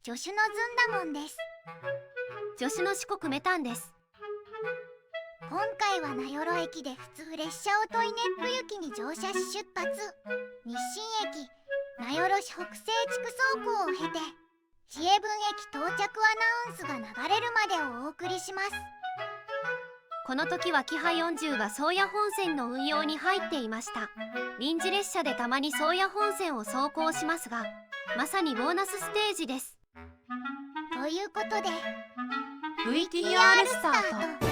助手のずんだもんです。助手の四国メタンです。今回は名寄駅で普通列車をトイネップ行きに乗車し出発。日清駅名寄市北西地区走行を経て知恵分駅到着アナウンスが流れるまでをお送りします。この時はキハ40が宗谷本線の運用に入っていました。臨時列車でたまに宗谷本線を走行しますが、まさにボーナスステージです。ということで VTR スタート。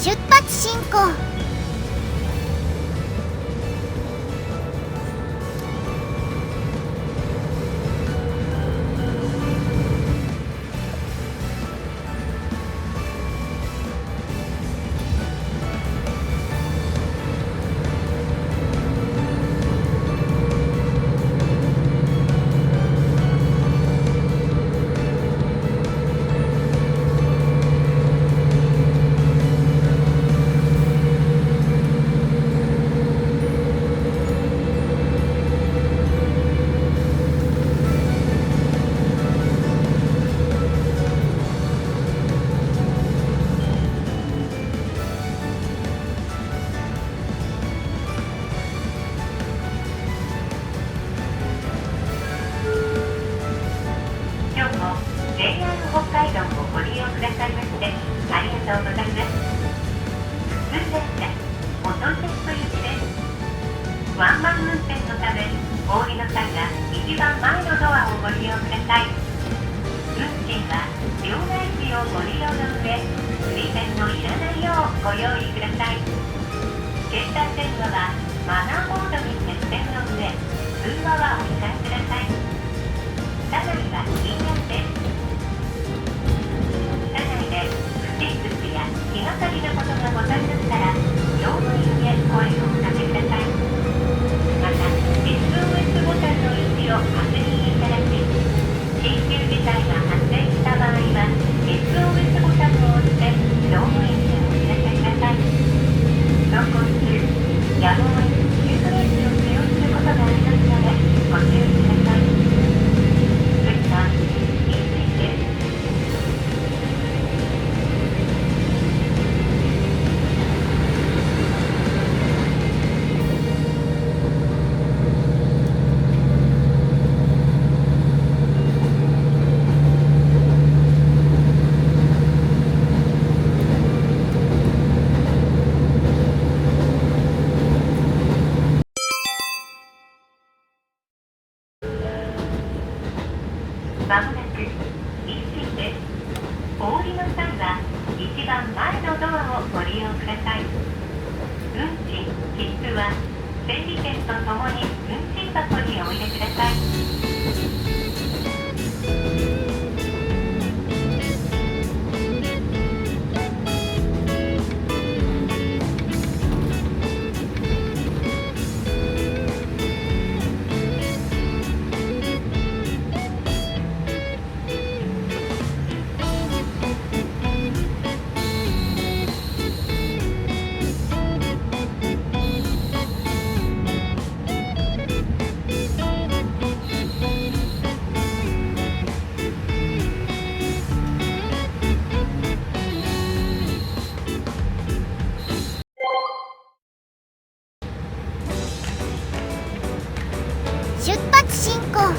出発進行。北海道をご利用くださいましてありがとうございます。普通列車元セット行きです。ワンマン運転のためお降りの際は一番前のドアをご利用ください。運賃は両替機をご利用の上水栓のいらないようご用意ください。携帯電話はマナーボードに設定の上通話はお控えください。車内は禁煙です。車内で不審物や気がかりなことがございましたら乗務員へ声をおかけください。また SOS ボタンの位置を確認いただき緊急事態が発生した場合は SOS ボタンを押して乗務員へお知らせください。走行中やむを得ず急ブレーキを使用することがありますのでご注意ください。まもなく一進です。お降りの際は一番前のドアをご利用ください。運賃、切符は整理券とともに運賃箱にお入れください。出発進行。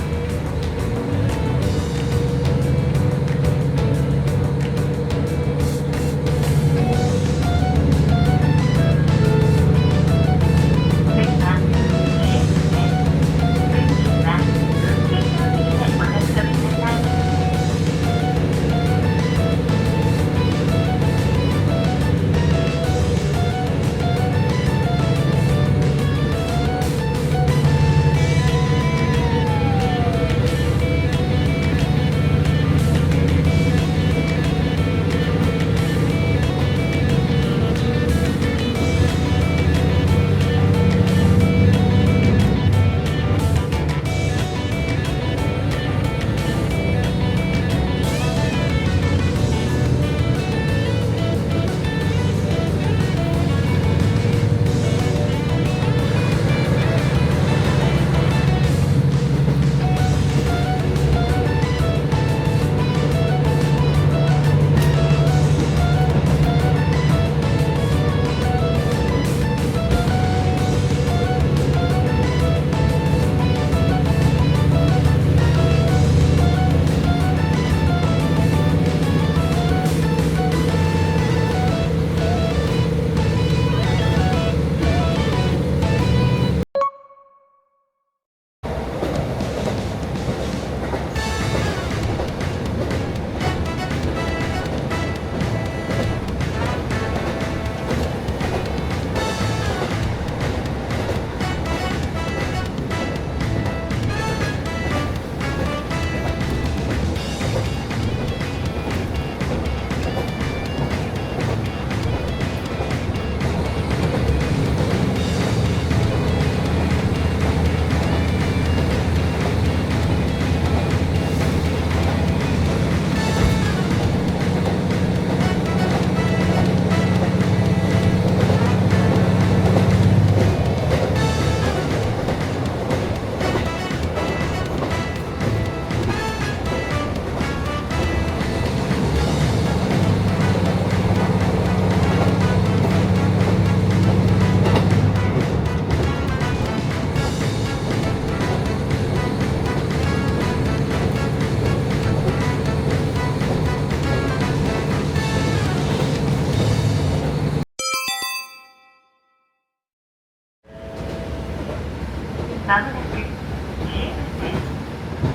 まもなく CX です。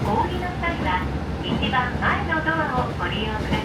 お降りの際は一番前のドアをご利用ください。